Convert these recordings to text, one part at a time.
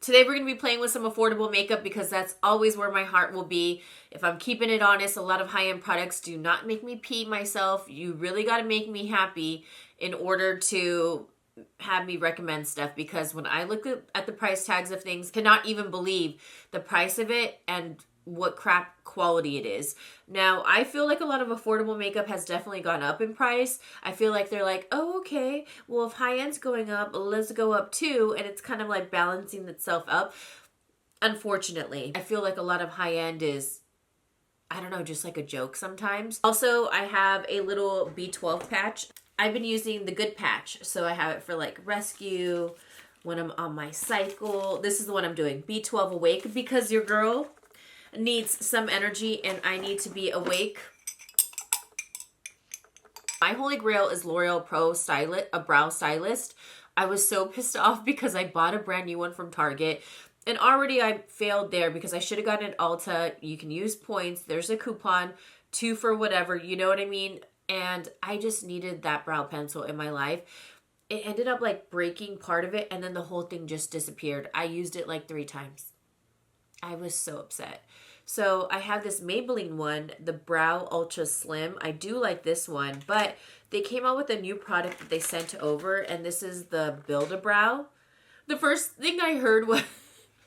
Today we're going to be playing with some affordable makeup because that's always where my heart will be. If I'm keeping it honest, a lot of high-end products do not make me pee myself. You really got to make me happy in order to have me recommend stuff, because when I look at the price tags of things, cannot even believe the price of it and what crap quality it is. Now, I feel like a lot of affordable makeup has definitely gone up in price. I feel like they're like, oh, okay, well, if high-end's going up, let's go up too, and it's kind of like balancing itself up. Unfortunately, I feel like a lot of high-end is, I don't know, just like a joke sometimes. Also, I have a little B12 patch. I've been using the good patch, so I have it for like rescue, when I'm on my cycle. This is the one I'm doing, B12 Awake, because your girl needs some energy and I need to be awake. My holy grail is L'Oreal Pro Stylist, a brow stylist. I was so pissed off because I bought a brand new one from Target and already I failed there because I should have gotten an Ulta. You can use points. There's a coupon, 2 for whatever, you know what I mean? And I just needed that brow pencil in my life. It ended up like breaking part of it and then the whole thing just disappeared. I used it like 3 times. I was so upset. So I have this Maybelline one, the Brow Ultra Slim. I do like this one, but they came out with a new product that they sent over, and this is the Build-A-Brow. The first thing I heard was,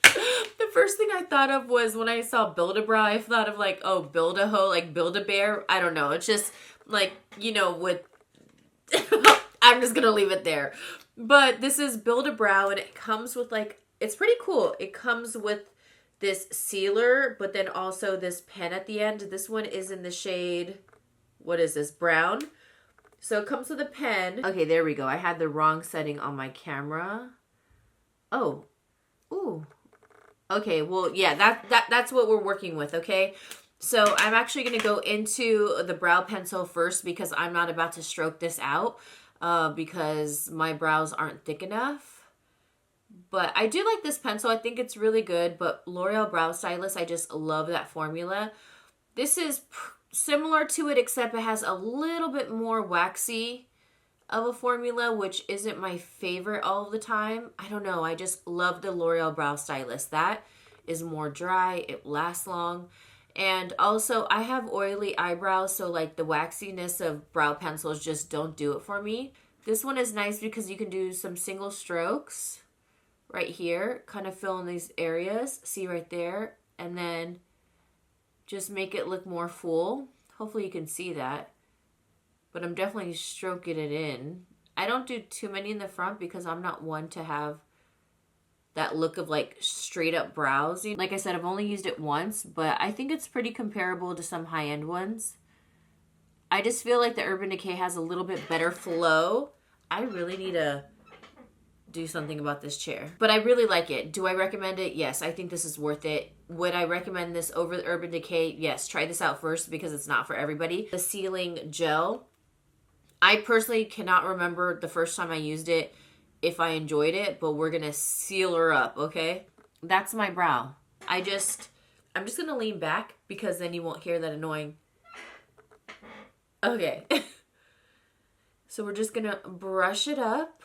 the first thing I thought of was when I saw Build-A-Brow, I thought of like, oh, Build-A-Hoe, like Build-A-Bear. I don't know. It's just like, you know, with, I'm just going to leave it there. But this is Build-A-Brow, and it comes with like, it's pretty cool. It comes with this sealer, but then also this pen at the end. This one is in the shade, what is this, brown? So it comes with a pen. Okay, there we go. I had the wrong setting on my camera. Oh, ooh. Okay, well, yeah, that's what we're working with, okay? So I'm actually going to go into the brow pencil first because I'm not about to stroke this out because my brows aren't thick enough. But I do like this pencil. I think it's really good. But L'Oreal Brow Stylist, I just love that formula. This is similar to it, except it has a little bit more waxy of a formula, which isn't my favorite all the time. I don't know. I just love the L'Oreal Brow Stylist. That is more dry. It lasts long. And also, I have oily eyebrows, so like the waxiness of brow pencils just don't do it for me. This one is nice because you can do some single strokes right here, kind of fill in these areas, see right there, and then just make it look more full. Hopefully you can see that, but I'm definitely stroking it in. I don't do too many in the front because I'm not one to have that look of like straight up brows. Like I said, I've only used it once, but I think it's pretty comparable to some high-end ones. I just feel like the Urban Decay has a little bit better flow. I really need to do something about this chair, but I really like it. Do I recommend it? Yes, I think this is worth it. Would I recommend this over the Urban Decay? Yes, try this out first because it's not for everybody. The sealing gel, I personally cannot remember the first time I used it if I enjoyed it, but we're gonna seal her up, okay? That's my brow. I'm just gonna lean back because then you won't hear that annoying. Okay. So we're just gonna brush it up.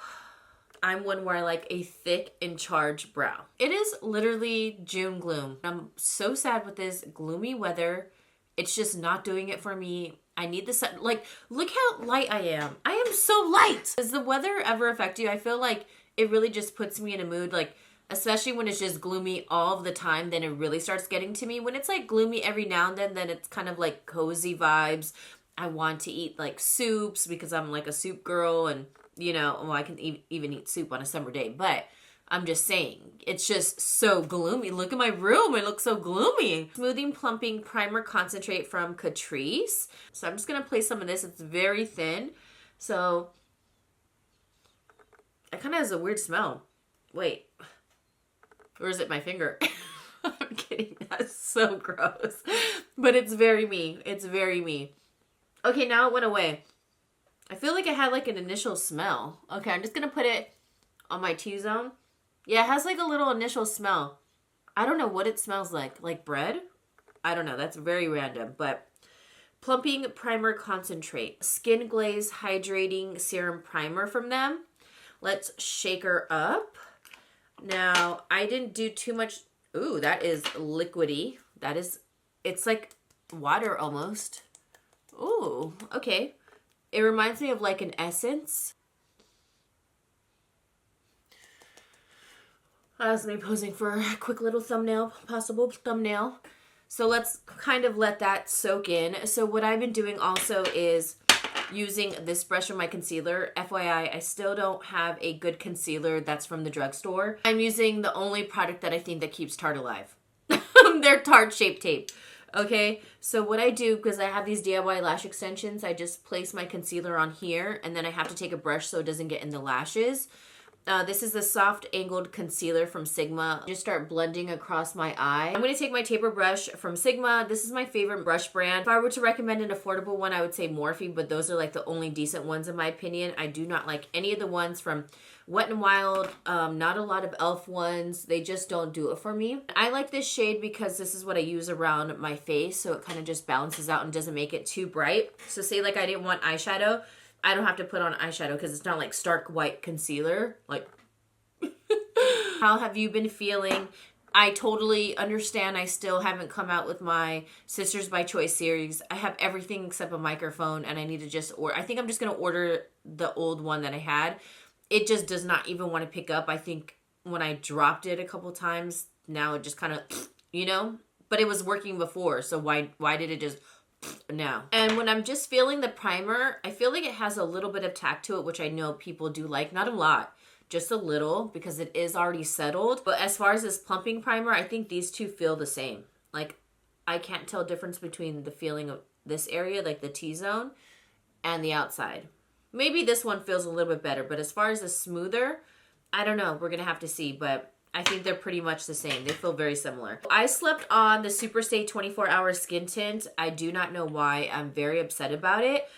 I'm one where I like a thick and charged brow. It is literally June gloom. I'm so sad with this gloomy weather. It's just not doing it for me. I need the sun. Like, look how light I am. I am so light. Does the weather ever affect you? I feel like it really just puts me in a mood, like, especially when it's just gloomy all of the time, then it really starts getting to me. When it's like gloomy every now and then it's kind of like cozy vibes. I want to eat like soups because I'm like a soup girl, and you know, well, I can even eat soup on a summer day, but I'm just saying, it's just so gloomy. Look at my room. It looks so gloomy. Smoothing Plumping Primer Concentrate from Catrice. So I'm just going to place some of this. It's very thin. So it kind of has a weird smell. Wait. Or is it my finger? I'm kidding. That's so gross. But it's very me. It's very me. Okay, now it went away. I feel like it had like an initial smell. Okay, I'm just going to put it on my T-zone. Yeah, it has like a little initial smell. I don't know what it smells like. Like bread? I don't know. That's very random. But Plumping Primer Concentrate. Skin Glaze Hydrating Serum Primer from them. Let's shake her up. Now, I didn't do too much. Ooh, that is liquidy. It's like water almost. Ooh, okay. It reminds me of like an essence. That's me posing for a quick little possible thumbnail. So let's kind of let that soak in. So what I've been doing also is using this brush for my concealer. FYI, I still don't have a good concealer that's from the drugstore. I'm using the only product that I think that keeps Tarte alive. Their Tarte Shape Tape. Okay, so what I do, because I have these DIY lash extensions, I just place my concealer on here, and then I have to take a brush so it doesn't get in the lashes. This is the soft angled concealer from Sigma. Just start blending across my eye. I'm going to take my taper brush from Sigma. This is my favorite brush brand. If I were to recommend an affordable one, I would say Morphe, but those are like the only decent ones in my opinion. I do not like any of the ones from Wet n Wild. Not a lot of e.l.f. ones. They just don't do it for me. I like this shade because this is what I use around my face, so it kind of just balances out and doesn't make it too bright. So say like I didn't want eyeshadow, I don't have to put on eyeshadow because it's not like stark white concealer. Like, how have you been feeling? I totally understand. I still haven't come out with my Sisters by Choice series. I have everything except a microphone, and I need to just order. I think I'm just going to order the old one that I had. It just does not even want to pick up. I think when I dropped it a couple times, now it just kind of, you know? But it was working before, so why did it just... now? And when I'm just feeling the primer, I feel like it has a little bit of tack to it, which I know people do like. Not a lot, just a little, because it is already settled. But as far as this plumping primer, I think these two feel the same. Like, I can't tell difference between the feeling of this area, like the T-zone, and the outside. Maybe this one feels a little bit better, but as far as the smoother, I don't know. We're going to have to see, but I think they're pretty much the same. They feel very similar. I slept on the Superstay 24-hour skin tint. I do not know why. I'm very upset about it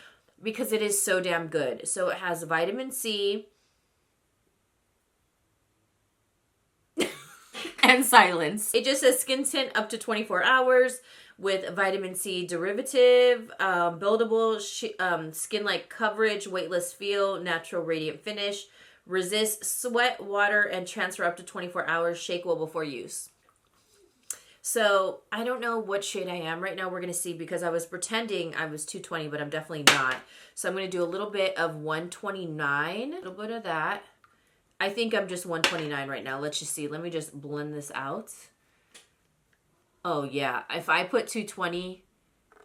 because it is so damn good. So it has vitamin C and silence. It just says skin tint up to 24 hours with vitamin C derivative, buildable skin-like coverage, weightless feel, natural radiant finish. Resist sweat, water, and transfer up to 24 hours. Shake well before use. So I don't know what shade I am right now. We're going to see because I was pretending I was 220, but I'm definitely not. So I'm going to do a little bit of 129. A little bit of that. I think I'm just 129 right now. Let's just see. Let me just blend this out. Oh, yeah. If I put 220...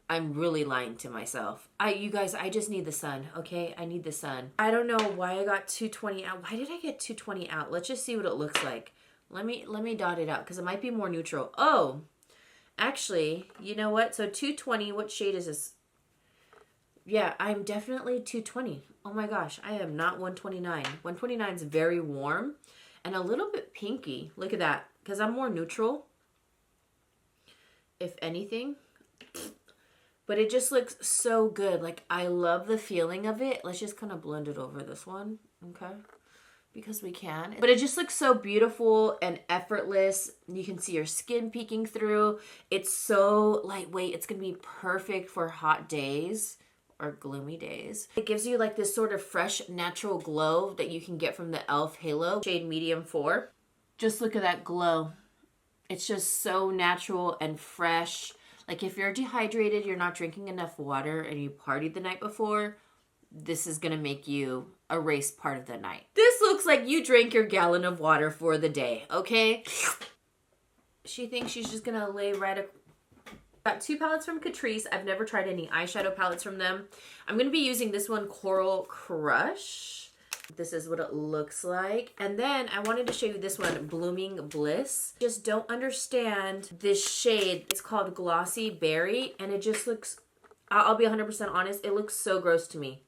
I'm really lying to myself. You guys, I just need the sun, okay? I need the sun. I don't know why I got 220 out. Why did I get 220 out? Let's just see what it looks like. Let me dot it out because it might be more neutral. Oh, actually, you know what? So 220, what shade is this? Yeah, I'm definitely 220. Oh my gosh, I am not 129. 129 is very warm and a little bit pinky. Look at that, because I'm more neutral, if anything. But it just looks so good. Like, I love the feeling of it. Let's just kind of blend it over this one, okay? Because we can. But it just looks so beautiful and effortless. You can see your skin peeking through. It's so lightweight. It's going to be perfect for hot days or gloomy days. It gives you like this sort of fresh, natural glow that you can get from the e.l.f. Halo, shade medium 4. Just look at that glow. It's just so natural and fresh. Like, if you're dehydrated, you're not drinking enough water, and you partied the night before, this is going to make you erase part of the night. This looks like you drank your gallon of water for the day, okay? She thinks she's just going to lay right... Got 2 palettes from Catrice. I've never tried any eyeshadow palettes from them. I'm going to be using this one, Coral Crush. This is what it looks like. And then I wanted to show you this one, Blooming Bliss. Just don't understand this shade. It's called Glossy Berry, and it just looks, I'll be 100% honest, it looks so gross to me.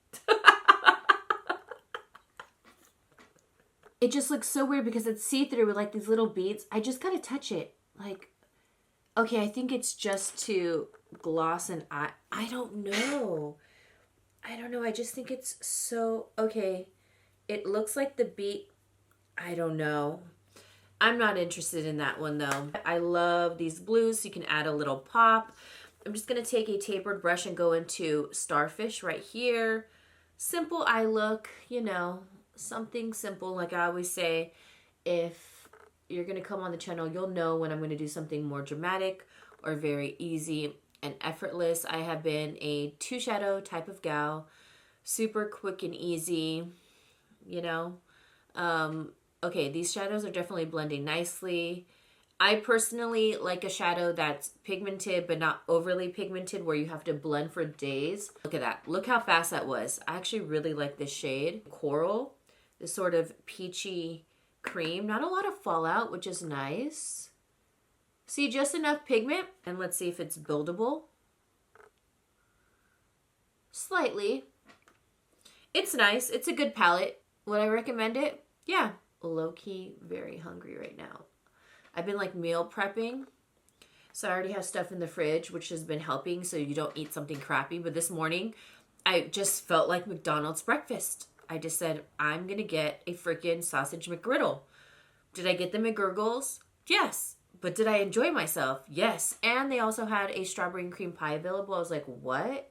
It just looks so weird because it's see-through with like these little beads. I just gotta touch it. Like, okay, I think it's just to gloss an eye. I don't know. I just think it's so, okay. It looks like the beat, I don't know. I'm not interested in that one though. I love these blues, so you can add a little pop. I'm just gonna take a tapered brush and go into Starfish right here. Simple eye look, you know, something simple. Like I always say, if you're going to come on the channel, you'll know when I'm going to do something more dramatic or very easy and effortless. I have been a 2 shadow type of gal, super quick and easy, you know. Okay, these shadows are definitely blending nicely. I personally like a shadow that's pigmented but not overly pigmented where you have to blend for days. Look at that. Look how fast that was. I actually really like this shade. Coral. This sort of peachy cream. Not a lot of fallout, which is nice. See, just enough pigment. And let's see if it's buildable. Slightly. It's nice. It's a good palette. Would I recommend it? Yeah. Low-key very hungry right now. I've been like meal prepping, so I already have stuff in the fridge, which has been helping so you don't eat something crappy. But this morning, I just felt like McDonald's breakfast. I just said, I'm going to get a freaking sausage McGriddle. Did I get the McGurgles? Yes. But did I enjoy myself? Yes. And they also had a strawberry and cream pie available. I was like, what?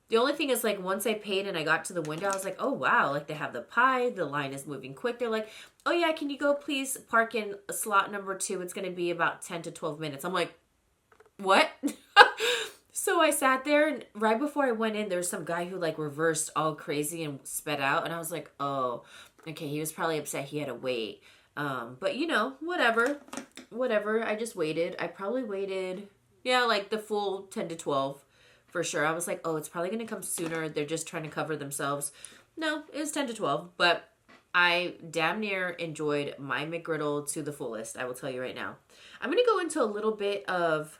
The only thing is, like, once I paid and I got to the window, I was like, oh, wow. Like, they have the pie. The line is moving quick. They're like, oh, yeah, can you go please park in slot number 2? It's going to be about 10 to 12 minutes. I'm like, what? So I sat there, and right before I went in, there was some guy who, like, reversed all crazy and sped out. And I was like, oh, okay, he was probably upset he had to wait. But, you know, whatever. Whatever. I just waited. I probably waited, yeah, like the full 10 to 12. For sure. I was like, oh, it's probably going to come sooner. They're just trying to cover themselves. No, it was 10 to 12. But I damn near enjoyed my McGriddle to the fullest. I will tell you right now. I'm going to go into a little bit of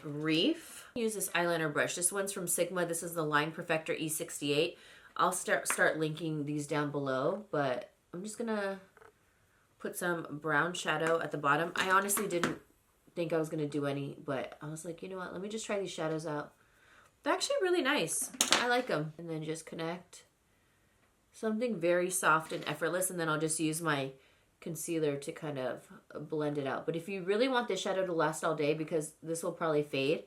Reef. Use this eyeliner brush. This one's from Sigma. This is the Line Perfector E68. I'll start linking these down below. But I'm just going to put some brown shadow at the bottom. I honestly didn't think I was going to do any, but I was like, you know what, let me just try these shadows out. They're actually really nice. I like them. And then just connect something very soft and effortless, and then I'll just use my concealer to kind of blend it out. But if you really want this shadow to last all day, because this will probably fade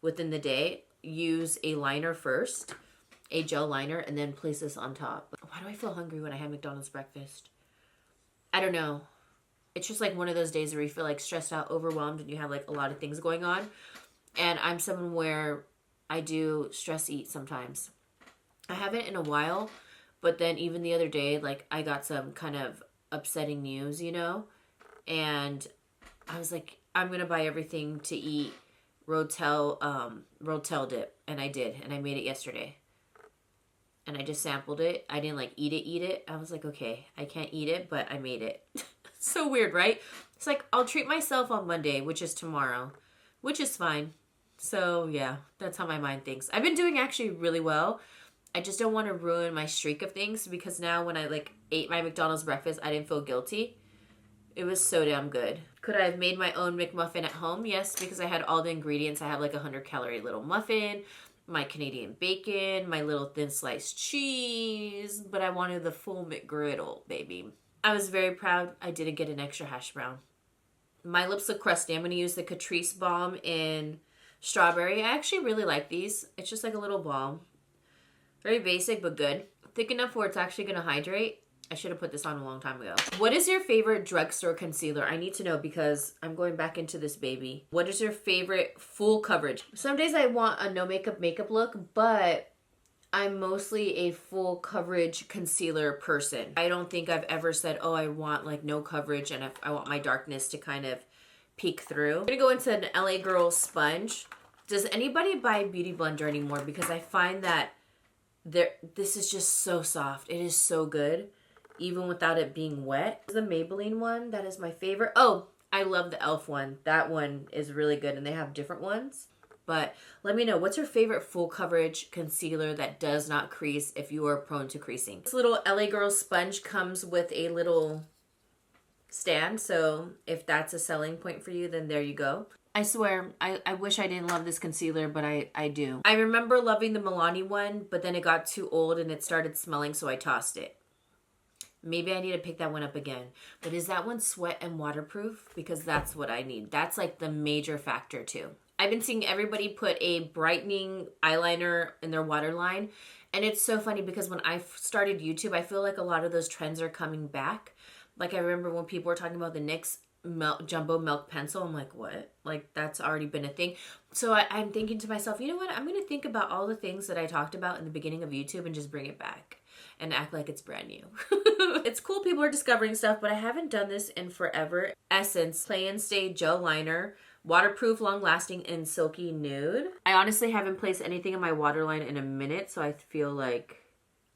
within the day, use a liner first, a gel liner, and then place this on top. Why do I feel hungry when I had McDonald's breakfast? I don't know. It's just like one of those days where you feel like stressed out, overwhelmed, and you have like a lot of things going on. And I'm someone where I do stress eat sometimes. I haven't in a while, but then even the other day, like I got some kind of upsetting news, you know? And I was like, I'm going to buy everything to eat Rotel dip. And I did. And I made it yesterday. And I just sampled it. I didn't like eat it. I was like, okay, I can't eat it, but I made it. So weird, right? It's like, I'll treat myself on Monday, which is tomorrow, which is fine. So yeah, that's how my mind thinks. I've been doing actually really well. I just don't want to ruin my streak of things, because now when I like ate my McDonald's breakfast, I didn't feel guilty. It was so damn good. Could I have made my own McMuffin at home? Yes, because I had all the ingredients. I have like a 100-calorie little muffin, my Canadian bacon, my little thin sliced cheese, but I wanted the full McGriddle, baby. I was very proud I didn't get an extra hash brown. My lips look crusty. I'm going to use the Catrice balm in strawberry. I actually really like these. It's just like a little balm. Very basic, but good. Thick enough where it's actually going to hydrate. I should have put this on a long time ago. What is your favorite drugstore concealer? I need to know, because I'm going back into this baby. What is your favorite full coverage? Some days I want a no makeup look, but I'm mostly a full coverage concealer person. I don't think I've ever said, oh, I want like no coverage and I want my darkness to kind of peek through. I'm gonna go into an LA Girl sponge. Does anybody buy Beauty Blender anymore? Because I find that this is just so soft. It is so good, even without it being wet. The Maybelline one, that is my favorite. Oh, I love the e.l.f. one. That one is really good, and they have different ones. But let me know, what's your favorite full coverage concealer that does not crease if you are prone to creasing? This little LA Girl sponge comes with a little stand, so if that's a selling point for you, then there you go. I swear, I wish I didn't love this concealer, but I do. I remember loving the Milani one, but then it got too old and it started smelling, so I tossed it. Maybe I need to pick that one up again. But is that one sweat and waterproof? Because that's what I need. That's like the major factor too. I've been seeing everybody put a brightening eyeliner in their waterline. And it's so funny because when I started YouTube, I feel like a lot of those trends are coming back. Like I remember when people were talking about the NYX jumbo milk pencil. I'm like, what? Like that's already been a thing. So I'm thinking to myself, you know what? I'm going to think about all the things that I talked about in the beginning of YouTube and just bring it back and act like it's brand new. It's cool people are discovering stuff, but I haven't done this in forever. Essence Play and Stay Gel Liner. Waterproof, long-lasting, and silky nude. I honestly haven't placed anything in my waterline in a minute, so I feel like...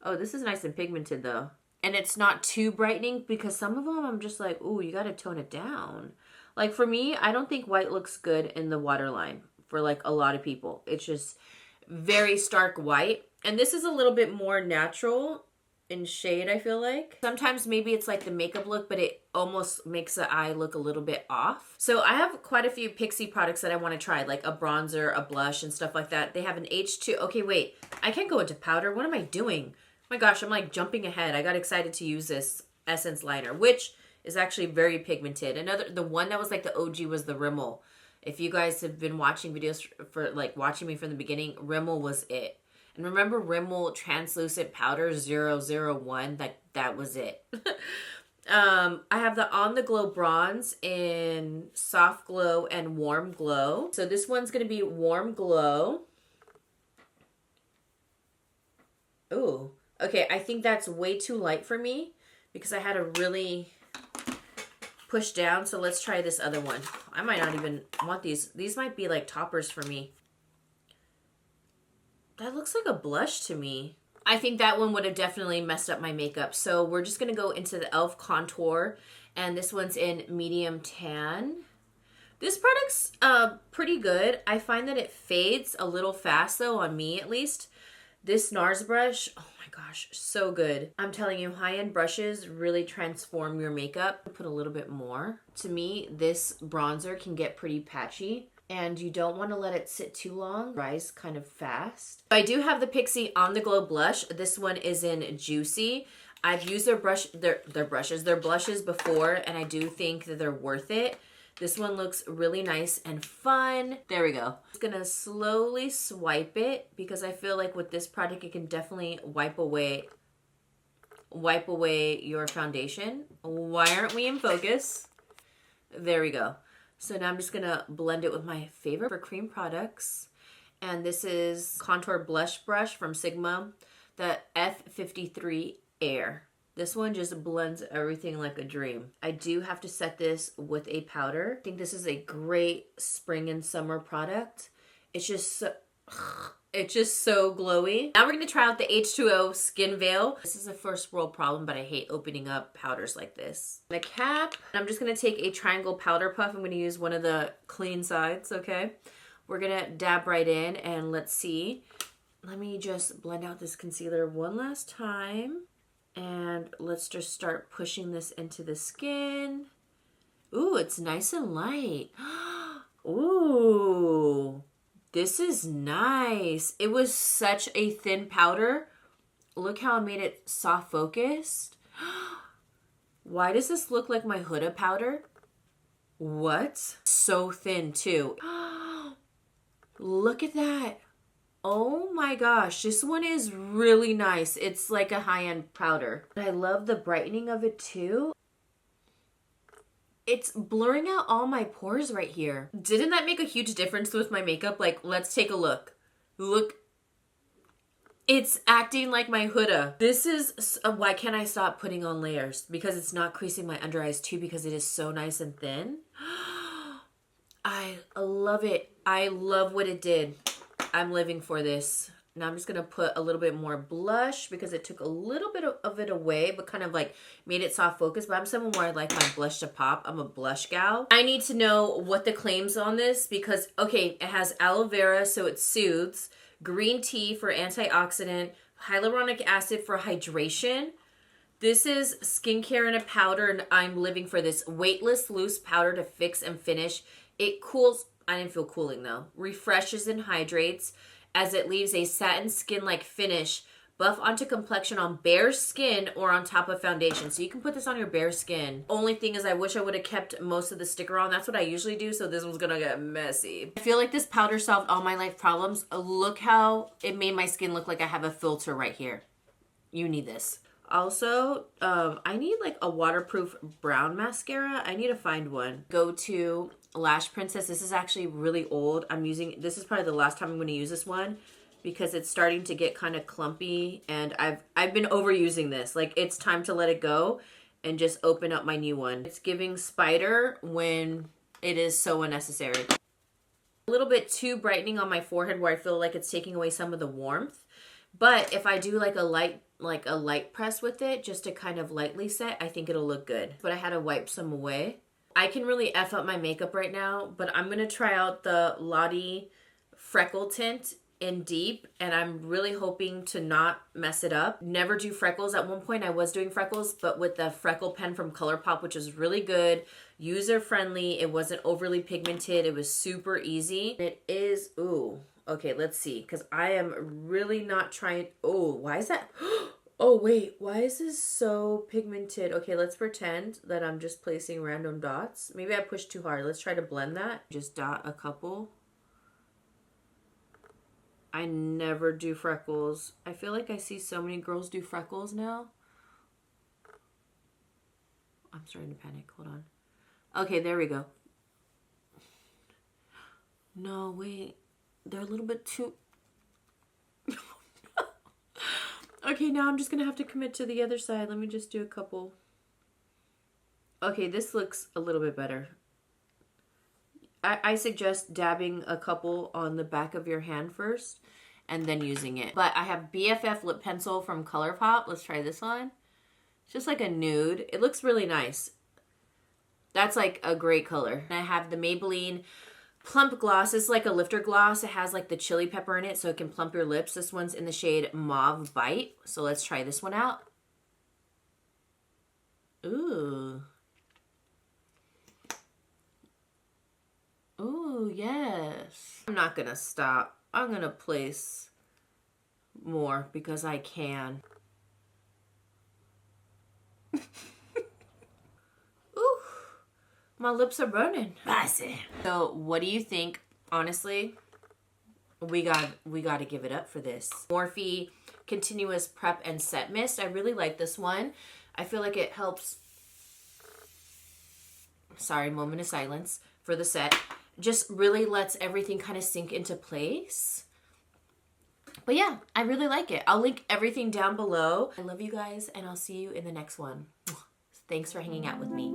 Oh, this is nice and pigmented, though. And it's not too brightening, because some of them I'm just like, ooh, you gotta tone it down. Like, for me, I don't think white looks good in the waterline for, like, a lot of people. It's just very stark white. And this is a little bit more natural in shade, I feel like. Sometimes maybe it's like the makeup look, but it almost makes the eye look a little bit off. So I have quite a few Pixi products that I want to try, like a bronzer, a blush, and stuff like that. They have an H2. Okay, wait. I can't go into powder. What am I doing? Oh my gosh, I'm like jumping ahead. I got excited to use this Essence liner, which is actually very pigmented. The one that was like the OG was the Rimmel. If you guys have been watching videos for like watching me from the beginning, Rimmel was it. And remember Rimmel Translucent Powder 001? That was it. I have the On The Glow Bronze in Soft Glow and Warm Glow. So this one's going to be Warm Glow. Ooh. Okay, I think that's way too light for me because I had to really push down. So let's try this other one. I might not even want these. These might be like toppers for me. That looks like a blush to me. I think that one would have definitely messed up my makeup. So we're just going to go into the e.l.f. Contour. And this one's in Medium Tan. This product's pretty good. I find that it fades a little fast though, on me at least. This NARS brush, oh my gosh, so good. I'm telling you, high-end brushes really transform your makeup. Put a little bit more. To me, this bronzer can get pretty patchy. And you don't want to let it sit too long. Dries kind of fast. I do have the Pixi On The Glow blush. This one is in Juicy. I've used their blushes before, and I do think that they're worth it. This one looks really nice and fun. There we go. I'm just gonna slowly swipe it because I feel like with this product, it can definitely wipe away your foundation. Why aren't we in focus? There we go. So now I'm just going to blend it with my favorite for cream products. And this is Contour Blush Brush from Sigma, the F53 Air. This one just blends everything like a dream. I do have to set this with a powder. I think this is a great spring and summer product. It's just so glowy. Now we're going to try out the H2O Skin Veil. This is a first world problem, but I hate opening up powders like this. The cap. I'm just going to take a triangle powder puff. I'm going to use one of the clean sides, okay? We're going to dab right in and let's see. Let me just blend out this concealer one last time. And let's just start pushing this into the skin. Ooh, it's nice and light. Ooh. This is nice. It was such a thin powder. Look how I made it soft focused. Why does this look like my Huda powder? What? So thin too. Look at that. Oh my gosh. This one is really nice. It's like a high-end powder. I love the brightening of it too. It's blurring out all my pores right here. Didn't that make a huge difference with my makeup? Like, let's take a look. Look. It's acting like my Huda. This is, why can't I stop putting on layers? Because it's not creasing my under eyes too because it is so nice and thin. I love it. I love what it did. I'm living for this. Now I'm just going to put a little bit more blush because it took a little bit of it away, but kind of like made it soft focus. But I'm someone where I like my blush to pop. I'm a blush gal. I need to know what the claims on this because, okay, it has aloe vera, so it soothes. Green tea for antioxidant. Hyaluronic acid for hydration. This is skincare in a powder, and I'm living for this. Weightless loose powder to fix and finish. It cools. I didn't feel cooling though. Refreshes and hydrates, as it leaves a satin skin-like finish. Buff onto complexion on bare skin or on top of foundation. So you can put this on your bare skin. Only thing is I wish I would have kept most of the sticker on. That's what I usually do, so this one's gonna get messy. I feel like this powder solved all my life problems. Look how it made my skin look like I have a filter right here. You need this. Also, I need like a waterproof brown mascara. I need to find one. Go to Lash Princess. This is actually really old. This is probably the last time I'm going to use this one because it's starting to get kind of clumpy, and I've been overusing this. Like, it's time to let it go and just open up my new one. It's giving spider when it is so unnecessary. A little bit too brightening on my forehead where I feel like it's taking away some of the warmth. But if I do like a light press with it, just to kind of lightly set, I think it'll look good. But I had to wipe some away. I can really F up my makeup right now, but I'm going to try out the Lottie Freckle Tint in Deep, and I'm really hoping to not mess it up. Never do freckles. At one point I was doing freckles, but with the freckle pen from ColourPop, which is really good, user friendly. It wasn't overly pigmented. It was super easy. It is, ooh, okay, let's see, because I am really not trying. Oh, why is that? Oh wait, why is this so pigmented? Okay, let's pretend that I'm just placing random dots. Maybe I pushed too hard. Let's try to blend that. Just dot a couple. I never do freckles. I feel like I see so many girls do freckles now. I'm starting to panic. Hold on. Okay, there we go. No, wait. They're a little bit too... Okay, now I'm just going to have to commit to the other side. Let me just do a couple. Okay, this looks a little bit better. I suggest dabbing a couple on the back of your hand first and then using it. But I have BFF lip pencil from ColourPop. Let's try this on. It's just like a nude. It looks really nice. That's like a great color. And I have the Maybelline Plump Gloss. It's like a lifter gloss. It has like the chili pepper in it so it can plump your lips. This one's in the shade Mauve Bite. So let's try this one out. Ooh. Ooh, yes. I'm not gonna stop. I'm gonna place more because I can. Ooh, my lips are burning. So what do you think? Honestly, we got to give it up for this. Morphe Continuous Prep and Set Mist. I really like this one. I feel like it helps. Sorry, moment of silence for the set. Just really lets everything kind of sink into place. But yeah, I really like it. I'll link everything down below. I love you guys, and I'll see you in the next one. Thanks for hanging out with me.